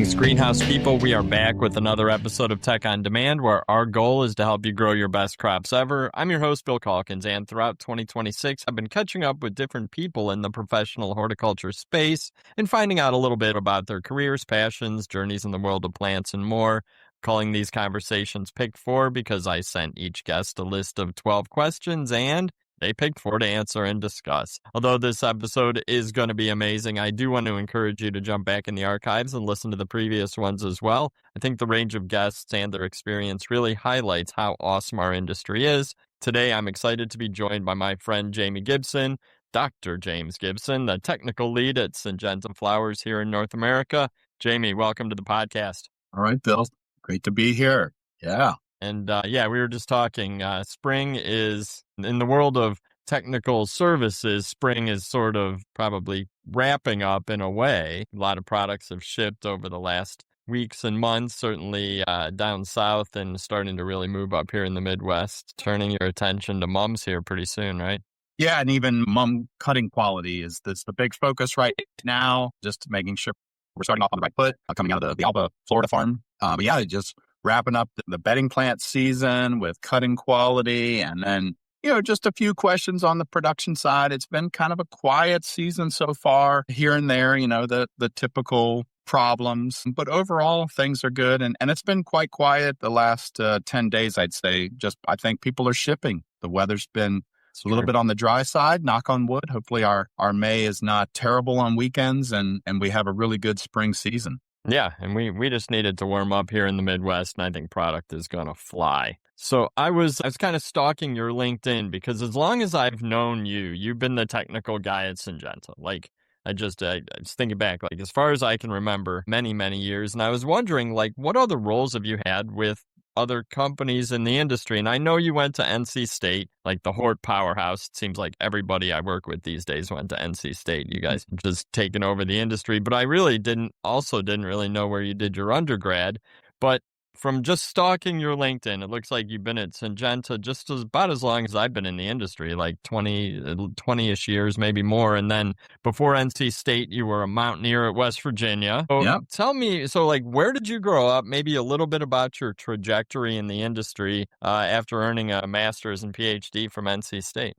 Greetings, greenhouse people. We are back with another episode of Tech on Demand, where our goal is to help you grow your best crops ever. I'm your host, Bill Calkins, and throughout 2026, I've been catching up with different people in the professional horticulture space and finding out a little bit about their careers, passions, journeys in the world of plants, and more. Calling these conversations Pick 4 because I sent each guest a list of 12 questions and they picked 4 to answer and discuss. Although this episode is going to be amazing, I do want to encourage you to jump back in the archives and listen to the previous ones as well. I think the range of guests and their experience really highlights how awesome our industry is. Today, I'm excited to be joined by my friend Jamie Gibson, Dr. James Gibson, the technical lead at Syngenta Flowers here in North America. Jamie, welcome to the podcast. All right, Bill. Great to be here. Yeah. And we were just talking, spring is, in the world of technical services, spring is sort of probably wrapping up in a way. A lot of products have shipped over the last weeks and months, certainly down south and starting to really move up here in the Midwest, turning your attention to mums here pretty soon, right? Yeah, and even mum cutting quality is the big focus right now, just making sure we're starting off on the right foot, coming out of the Alba, Florida farm. Just wrapping up the bedding plant season with cutting quality, and then, just a few questions on the production side. It's been kind of a quiet season so far, here and there, the typical problems, but overall things are good. And it's been quite quiet the last 10 days, I'd say. I think people are shipping. The weather's been a little bit on the dry side, knock on wood. Hopefully our May is not terrible on weekends and we have a really good spring season. Yeah, and we just needed to warm up here in the Midwest, and I think product is going to fly. So I was kind of stalking your LinkedIn because as long as I've known you, you've been the technical guy at Syngenta. Like, I was thinking back, like, as far as I can remember, many, many years. And I was wondering, like, what other roles have you had with other companies in the industry? And I know you went to NC State, like the Hort powerhouse. It seems like everybody I work with these days went to NC State. You guys have just taken over the industry. But I really didn't really know where you did your undergrad. But from just stalking your LinkedIn, it looks like you've been at Syngenta just about as long as I've been in the industry, like 20-ish years, maybe more. And then before NC State, you were a mountaineer at West Virginia. So Yep. Tell me, where did you grow up? Maybe a little bit about your trajectory in the industry after earning a master's and PhD from NC State.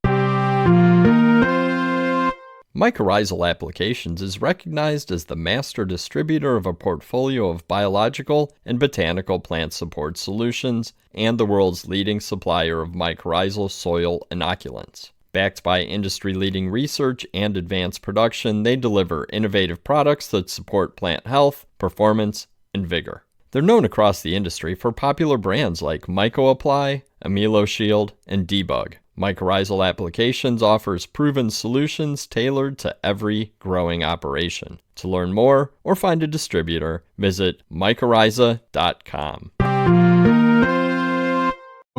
Mycorrhizal Applications is recognized as the master distributor of a portfolio of biological and botanical plant support solutions and the world's leading supplier of mycorrhizal soil inoculants. Backed by industry-leading research and advanced production, they deliver innovative products that support plant health, performance, and vigor. They're known across the industry for popular brands like MycoApply, AmiloShield, and Debug. Mycorrhizal Applications offers proven solutions tailored to every growing operation. To learn more or find a distributor, visit mycorrhiza.com.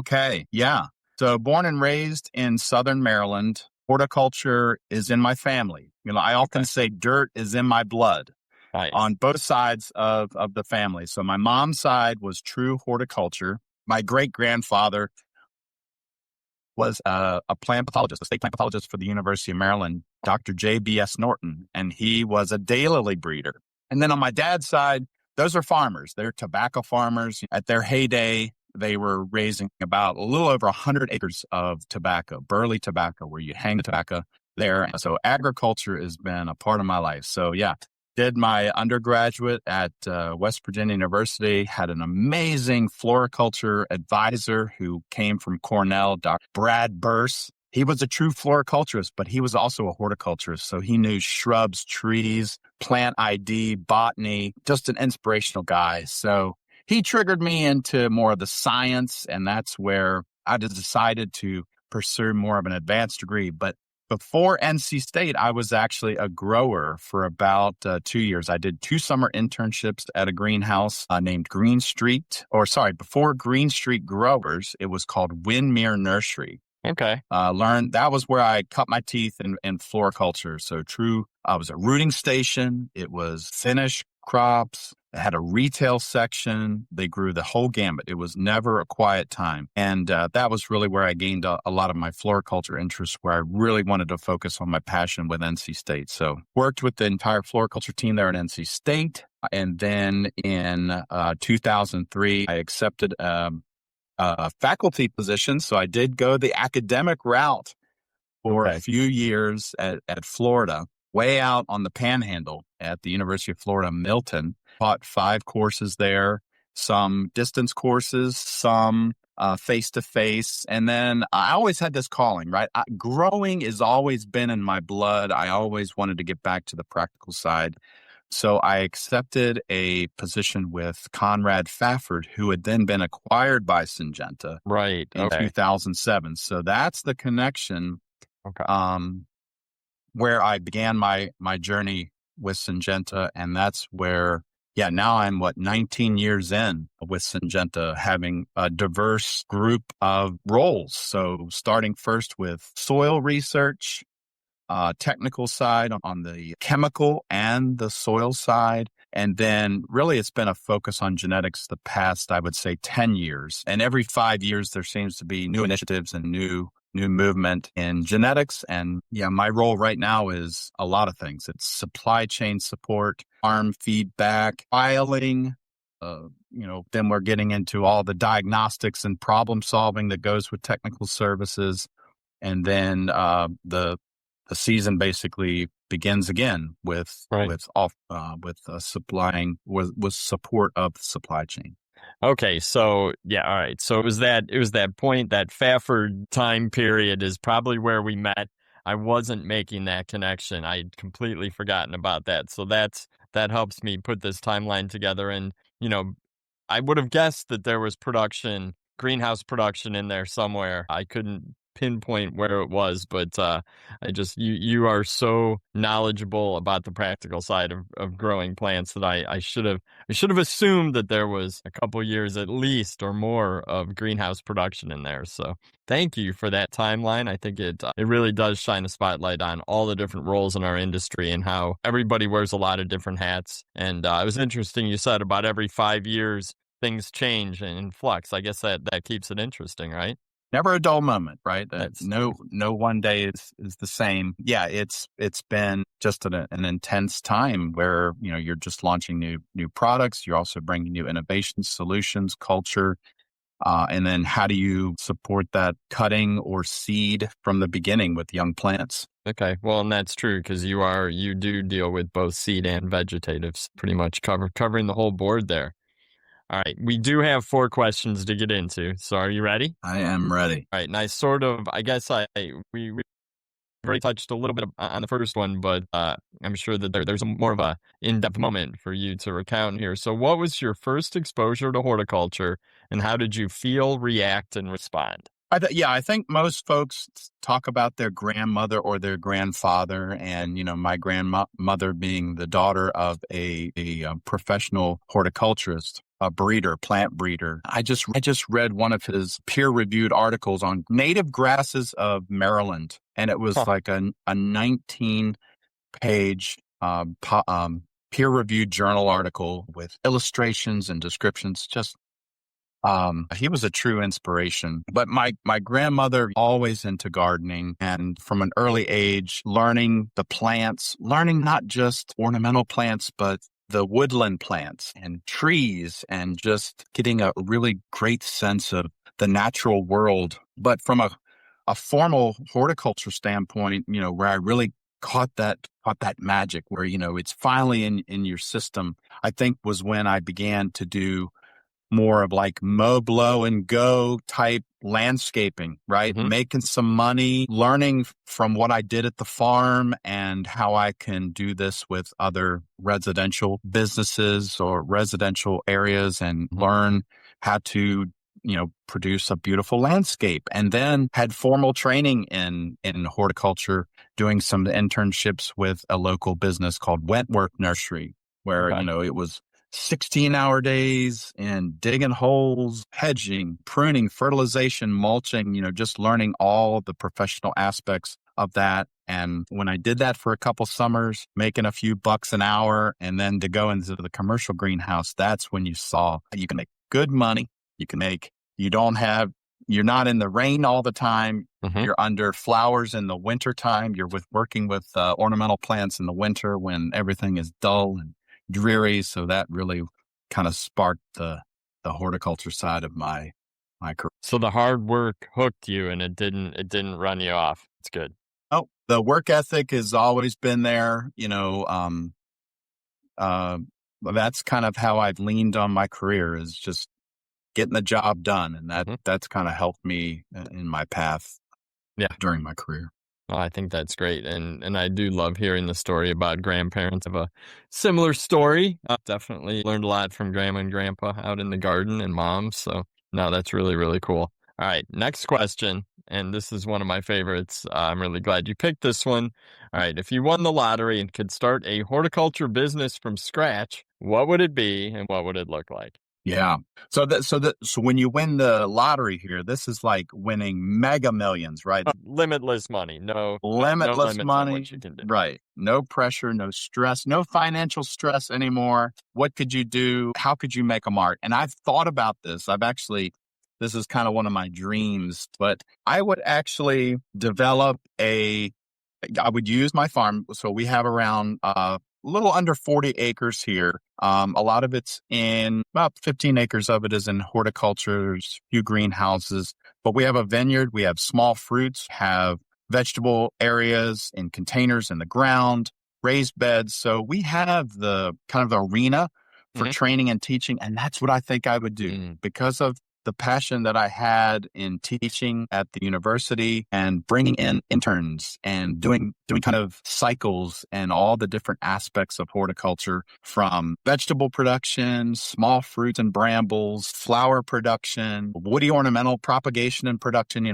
Okay, yeah. So born and raised in Southern Maryland, horticulture is in my family. I often say dirt is in my blood. Nice. On both sides of the family. So my mom's side was true horticulture. My great-grandfather was a plant pathologist, a state plant pathologist for the University of Maryland, Dr. J.B.S. Norton, and he was a daylily breeder. And then on my dad's side, those are farmers. They're tobacco farmers. At their heyday, they were raising about a little over 100 acres of tobacco, burley tobacco, where you hang the tobacco there. So agriculture has been a part of my life. So yeah, did my undergraduate at West Virginia University, had an amazing floriculture advisor who came from Cornell, Dr. Brad Burse. He was a true floriculturist, but he was also a horticulturist. So he knew shrubs, trees, plant ID, botany, just an inspirational guy. So he triggered me into more of the science, and that's where I decided to pursue more of an advanced degree. But before NC State, I was actually a grower for about 2 years. I did 2 summer internships at a greenhouse named Green Street, before Green Street Growers, it was called Windmere Nursery. Okay. That was where I cut my teeth in floriculture. So I was a rooting station. It was finished crops. had a retail section. They grew the whole gamut. It was never a quiet time. And that was really where I gained a lot of my floriculture interest, where I really wanted to focus on my passion with NC State. So worked with the entire floriculture team there at NC State. And then in 2003, I accepted a faculty position. So I did go the academic route for a few years at Florida, way out on the Panhandle at the University of Florida, Milton. Taught 5 courses there, some distance courses, some face-to-face. And then I always had this calling, right? Growing has always been in my blood. I always wanted to get back to the practical side. So I accepted a position with Conrad Fafford, who had then been acquired by Syngenta in 2007. So that's the connection where I began my journey with Syngenta. And that's where, now I'm 19 years in with Syngenta, having a diverse group of roles. So starting first with soil research, technical side on the chemical and the soil side. And then really it's been a focus on genetics the past, I would say, 10 years. And every 5 years, there seems to be new initiatives and new movement in genetics. And my role right now is a lot of things. It's supply chain support, farm feedback, filing. Then we're getting into all the diagnostics and problem solving that goes with technical services. And then the season basically begins again with supplying with support of the supply chain. Okay, so all right. So it was that point, that Fafford time period is probably where we met. I wasn't making that connection. I'd completely forgotten about that. So that helps me put this timeline together. And I would have guessed that there was greenhouse production in there somewhere. I couldn't pinpoint where it was, but you are so knowledgeable about the practical side of growing plants that I should have assumed that there was a couple years at least or more of greenhouse production in there. So thank you for that timeline. I think it really does shine a spotlight on all the different roles in our industry and how everybody wears a lot of different hats. And it was interesting you said about every 5 years things change and in flux. I guess that keeps it interesting, right? Never a dull moment, right? No one day is the same. Yeah, it's been just an intense time where you're just launching new products. You're also bringing new innovations, solutions, culture, and then how do you support that cutting or seed from the beginning with young plants? Okay, well, and that's true because you do deal with both seed and vegetatives, pretty much covering the whole board there. All right, we do have 4 questions to get into, so are you ready? I am ready. All right, nice. I guess we already touched a little bit on the first one, but I'm sure that there's more of a in-depth moment for you to recount here. So what was your first exposure to horticulture, and how did you feel, react, and respond? I think most folks talk about their grandmother or their grandfather, and my grandmother being the daughter of a professional horticulturist, a plant breeder. I just read one of his peer-reviewed articles on native grasses of Maryland, and it was like a 19-page peer-reviewed journal article with illustrations and descriptions. He was a true inspiration. But my grandmother always into gardening, and from an early age, learning the plants, learning not just ornamental plants, but the woodland plants and trees, and just getting a really great sense of the natural world. But from a formal horticulture standpoint, where I really caught that magic, where, it's finally in your system, I think was when I began to do more of like mow, blow, and go type landscaping, right? Mm-hmm. Making some money, learning from what I did at the farm and how I can do this with other residential businesses or residential areas, and learn how to, produce a beautiful landscape. And then had formal training in horticulture, doing some internships with a local business called Wentworth Nursery, where, it was 16-hour days and digging holes, hedging, pruning, fertilization, mulching, just learning all the professional aspects of that. And when I did that for a couple summers, making a few bucks an hour, and then to go into the commercial greenhouse, that's when you saw you can make good money. You're not in the rain all the time. Mhm. You're under flowers in the winter time. You're working with ornamental plants in the winter when everything is dull and dreary. So that really kind of sparked the horticulture side of my career. So the hard work hooked you, and it didn't run you off. It's good. Oh, the work ethic has always been there. That's kind of how I've leaned on my career, is just getting the job done. And that's kind of helped me in my path during my career. Oh, I think that's great. And I do love hearing the story about grandparents. I have a similar story. I definitely learned a lot from grandma and grandpa out in the garden and mom. So no, that's really, really cool. All right, next question. And this is one of my favorites. I'm really glad you picked this one. All right, if you won the lottery and could start a horticulture business from scratch, what would it be and what would it look like? Yeah. So when you win the lottery here, this is like winning mega millions, right? Limitless money. No Limitless limits money. on what you can do. Right. No pressure, no stress, no financial stress anymore. What could you do? How could you make a mark? And I've thought about this. This is kind of one of my dreams, but I would actually I would use my farm. So we have around a little under 40 acres here. A lot of it's in about 15 acres of it is in horticulture, few greenhouses, but we have a vineyard. We have small fruits, have vegetable areas in containers in the ground, raised beds. So we have the kind of the arena for training and teaching. And that's what I think I would do because of the passion that I had in teaching at the university and bringing in interns and doing kind of cycles and all the different aspects of horticulture, from vegetable production, small fruits and brambles, flower production, woody ornamental propagation and production,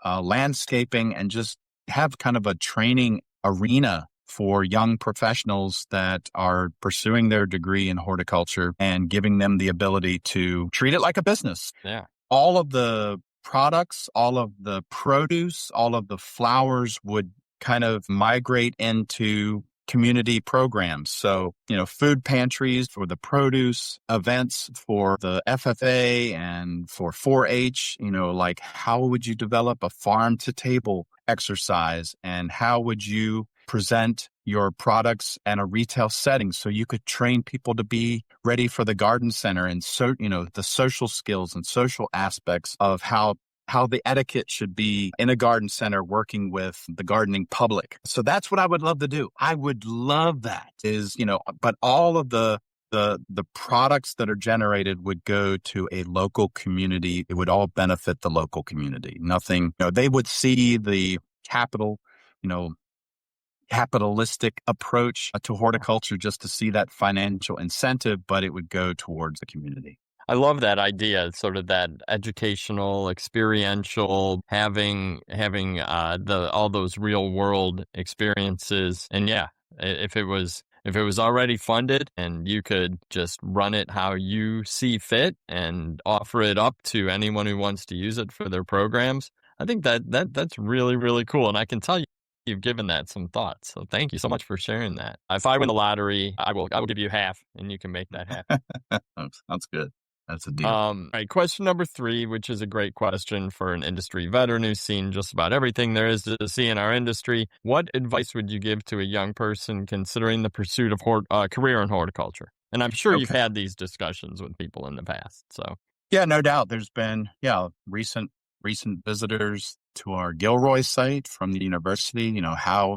landscaping, and just have kind of a training arena for young professionals that are pursuing their degree in horticulture and giving them the ability to treat it like a business. Yeah. All of the products, all of the produce, all of the flowers would kind of migrate into community programs. So, food pantries for the produce, events for the FFA and for 4-H, like how would you develop a farm to table exercise, and how would you present your products in a retail setting so you could train people to be ready for the garden center, and the social skills and social aspects of how the etiquette should be in a garden center working with the gardening public. So that's what I would love to do. I would love that but all of the products that are generated would go to a local community. It would all benefit the local community. Nothing, they would see the capitalistic approach to horticulture just to see that financial incentive, but it would go towards the community. I love that idea, sort of that educational, experiential, having all those real world experiences. And yeah, if it was already funded and you could just run it how you see fit and offer it up to anyone who wants to use it for their programs, I think that's really, really cool. And I can tell you've given that some thought. So thank you so much for sharing that. If I win the lottery, I will give you half and you can make that happen. That's good. That's a deal. All right, question number 3, which is a great question for an industry veteran who's seen just about everything there is to see in our industry. What advice would you give to a young person considering the pursuit of career in horticulture? And I'm sure you've had these discussions with people in the past. So yeah, no doubt. There's been recent visitors to our Gilroy site from the university.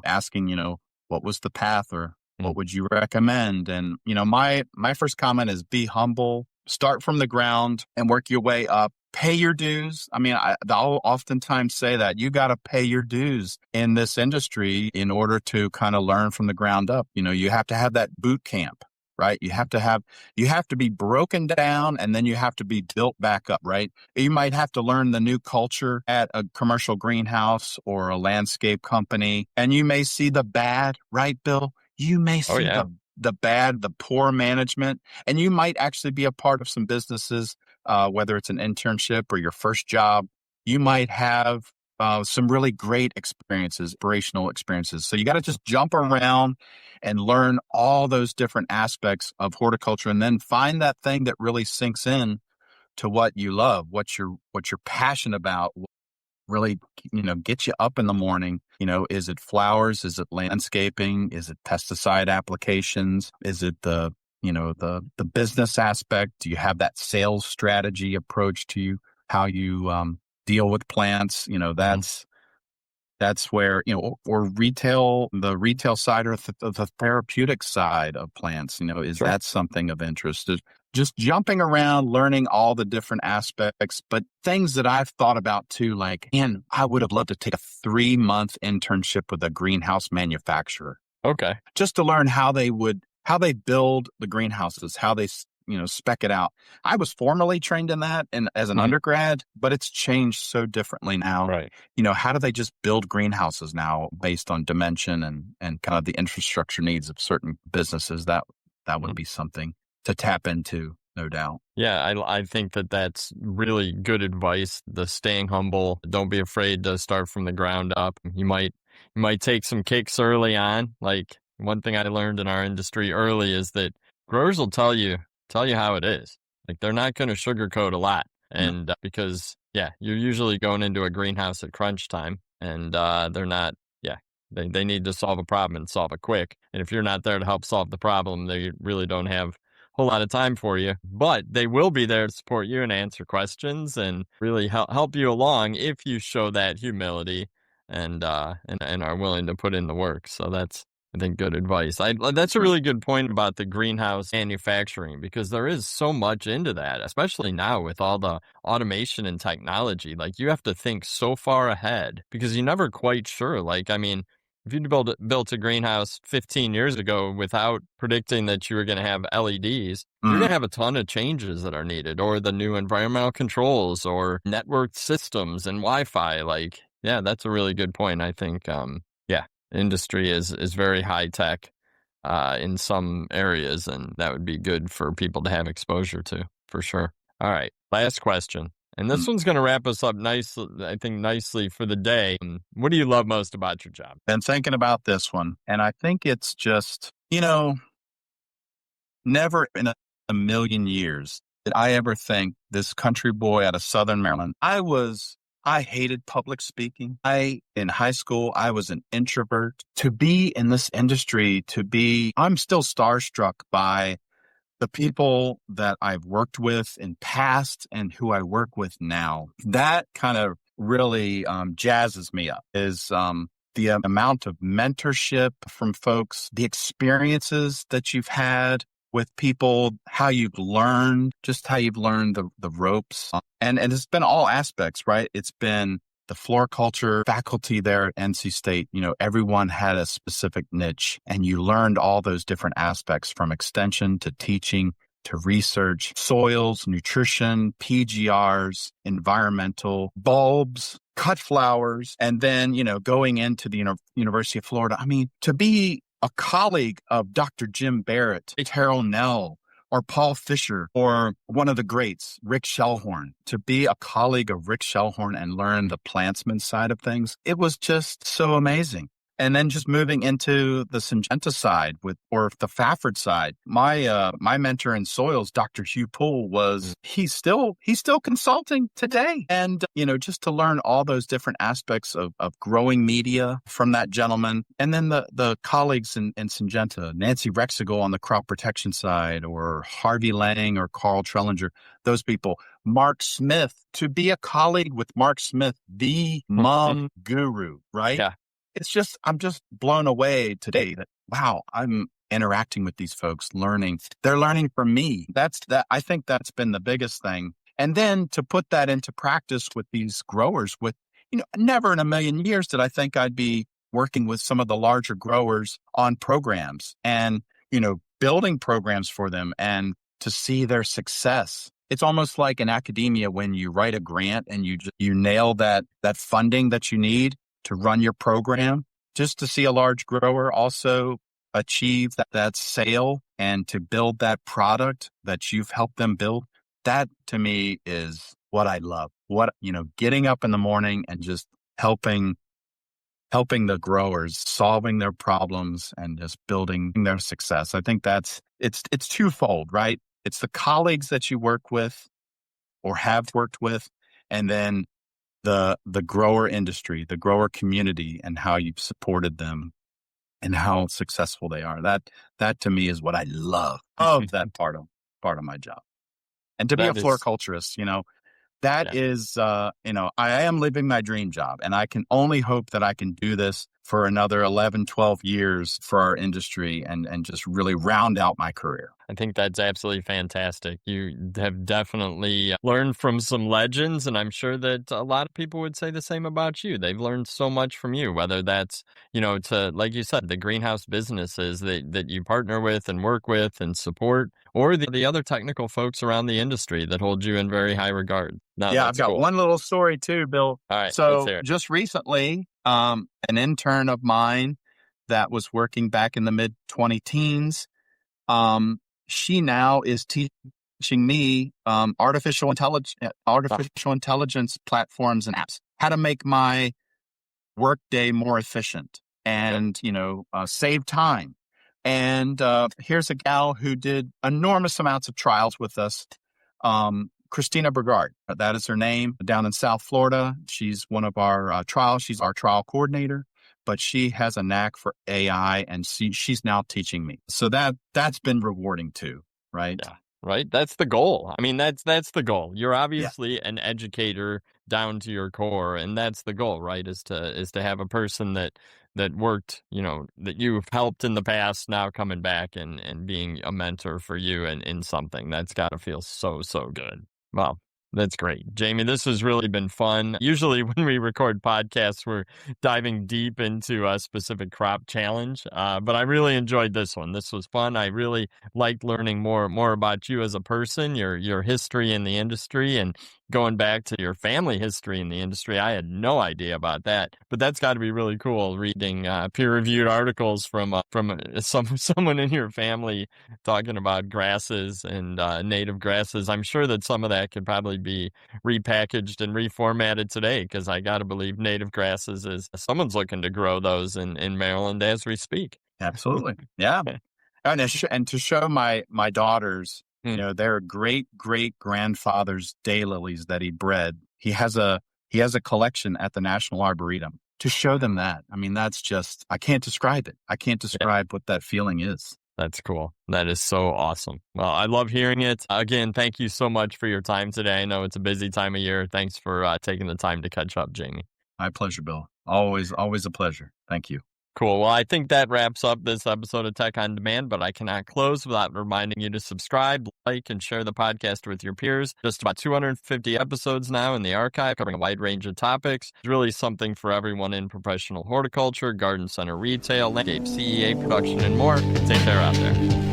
Asking what was the path or what would you recommend? And my first comment is be humble. Start from the ground and work your way up. Pay your dues. I mean, I'll oftentimes say that you got to pay your dues in this industry in order to kind of learn from the ground up. You have to have that boot camp, right? You have to be broken down, and then you have to be built back up, right? You might have to learn the new culture at a commercial greenhouse or a landscape company, and you may see the bad, right, Bill? You may see the bad, the poor management, and you might actually be a part of some businesses, whether it's an internship or your first job. You might have some really great experiences, inspirational experiences. So you got to just jump around and learn all those different aspects of horticulture, and then find that thing that really sinks in to what you love, what you're passionate about. Really, get you up in the morning. Is it flowers? Is it landscaping? Is it pesticide applications? Is it the business aspect? Do you have that sales strategy approach to how you deal with plants? That's where, or retail, the retail side or the therapeutic side of plants, is Sure. that something of interest? Just jumping around, learning all the different aspects, but things that I've thought about too, like, man, I would have loved to take a 3-month internship with a greenhouse manufacturer Okay. just to learn how they build the greenhouses, how they spec it out. I was formally trained in that and as an undergrad, but it's changed so differently now. Right. How do they just build greenhouses now based on dimension and kind of the infrastructure needs of certain businesses? That would be something to tap into, no doubt. Yeah, I think that's really good advice. The staying humble. Don't be afraid to start from the ground up. You might take some kicks early on. Like, one thing I learned in our industry early is that growers will tell you how it is. Like, they're not going to sugarcoat a lot. And because you're usually going into a greenhouse at crunch time, and they're not. Yeah, they need to solve a problem and solve it quick. And if you're not there to help solve the problem, they really don't have whole lot of time for you, but they will be there to support you and answer questions and really help you along if you show that humility and are willing to put in the work. So that's, I think, good advice. That's a really good point about the greenhouse manufacturing, because there is so much into that, especially now with all the automation and technology. Like, you have to think so far ahead because you're never quite sure. Like, I mean, if you built a greenhouse 15 years ago without predicting that you were going to have LEDs, you're going to have a ton of changes that are needed, or the new environmental controls or networked systems and Wi-Fi. Like, yeah, that's a really good point. I think, industry is very high tech in some areas, and that would be good for people to have exposure to, for sure. All right, last question. And this one's going to wrap us up nicely for the day. What do you love most about your job? Been thinking about this one, and I think it's just, never in a million years did I ever think, this country boy out of Southern Maryland, I hated public speaking. In high school, I was an introvert. To be in this industry, I'm still starstruck by the people that I've worked with in past and who I work with now. That kind of really jazzes me up, is the amount of mentorship from folks, the experiences that you've had with people, how you've learned the ropes. And it's been all aspects, right? It's been the floriculture faculty there at NC State. Everyone had a specific niche, and you learned all those different aspects, from extension to teaching to research, soils, nutrition, PGRs, environmental, bulbs, cut flowers, and then, going into the University of Florida. I mean, to be a colleague of Dr. Jim Barrett, Terrell Nell, or Paul Fisher, or one of the greats, Rick Shellhorn, to be a colleague of Rick Shellhorn and learn the plantsman side of things, it was just so amazing. And then just moving into the Syngenta side or the Fafford side, my mentor in soils, Dr. Hugh Poole, he's still consulting today. And, just to learn all those different aspects of growing media from that gentleman. And then the colleagues in Syngenta, Nancy Rexigal on the crop protection side, or Harvey Lang or Carl Trellinger, those people. Mark Smith, to be a colleague with Mark Smith, the mom guru, right? Yeah. I'm just blown away today that, wow, I'm interacting with these folks, learning. They're learning from me. I think that's been the biggest thing. And then to put that into practice with these growers, never in a million years did I think I'd be working with some of the larger growers on programs and, building programs for them, and to see their success. It's almost like in academia when you write a grant and you nail that funding that you need to run your program, just to see a large grower also achieve that sale and to build that product that you've helped them build. That to me is what I love. Getting up in the morning and just helping the growers, solving their problems and just building their success. I think it's twofold, right? It's the colleagues that you work with or have worked with, and then the grower industry, the grower community, and how you've supported them and how successful they are. That to me is what I love of that part of my job. And to be a floriculturist, that is, I am living my dream job, and I can only hope that I can do this for another 11, 12 years for our industry and just really round out my career. I think that's absolutely fantastic. You have definitely learned from some legends, and I'm sure that a lot of people would say the same about you. They've learned so much from you, whether that's, to, like you said, the greenhouse businesses that you partner with and work with and support, or the other technical folks around the industry that hold you in very high regard. No, yeah, I've got one little story too, Bill. All right, so just recently, an intern of mine that was working back in the mid 20-teens, she now is teaching me artificial intelligence platforms and apps, how to make my workday more efficient and save time. And here's a gal who did enormous amounts of trials with us. Christina Bergard, that is her name, down in South Florida. She's one of our trials. She's our trial coordinator, but she has a knack for AI, and she's now teaching me. So that's been rewarding too, right? Yeah, right. That's the goal. I mean, that's the goal. You're obviously an educator down to your core, and that's the goal, right? Is to have a person that worked, that you've helped in the past, now coming back and being a mentor for you in something. That's got to feel so good. Wow. That's great. Jamie, this has really been fun. Usually when we record podcasts, we're diving deep into a specific crop challenge, but I really enjoyed this one. This was fun. I really liked learning more about you as a person, your history in the industry, and going back to your family history in the industry. I had no idea about that, but that's got to be really cool, reading peer-reviewed articles from someone in your family talking about grasses and native grasses. I'm sure that some of that could probably be repackaged and reformatted today, because I got to believe native grasses someone's looking to grow those in Maryland as we speak. Absolutely. Yeah. And to show my daughters, their great grandfather's daylilies that he bred. He has a collection at the National Arboretum. To show them that, I mean, that's just, I can't describe it. I can't describe what that feeling is. That's cool. That is so awesome. Well, I love hearing it. Again, thank you so much for your time today. I know it's a busy time of year. Thanks for taking the time to catch up, Jamie. My pleasure, Bill. Always a pleasure. Thank you. Cool. Well, I think that wraps up this episode of Tech on Demand, but I cannot close without reminding you to subscribe, like, and share the podcast with your peers. Just about 250 episodes now in the archive, covering a wide range of topics. It's really something for everyone in professional horticulture, garden center retail, landscape, CEA production, and more. Take care out there.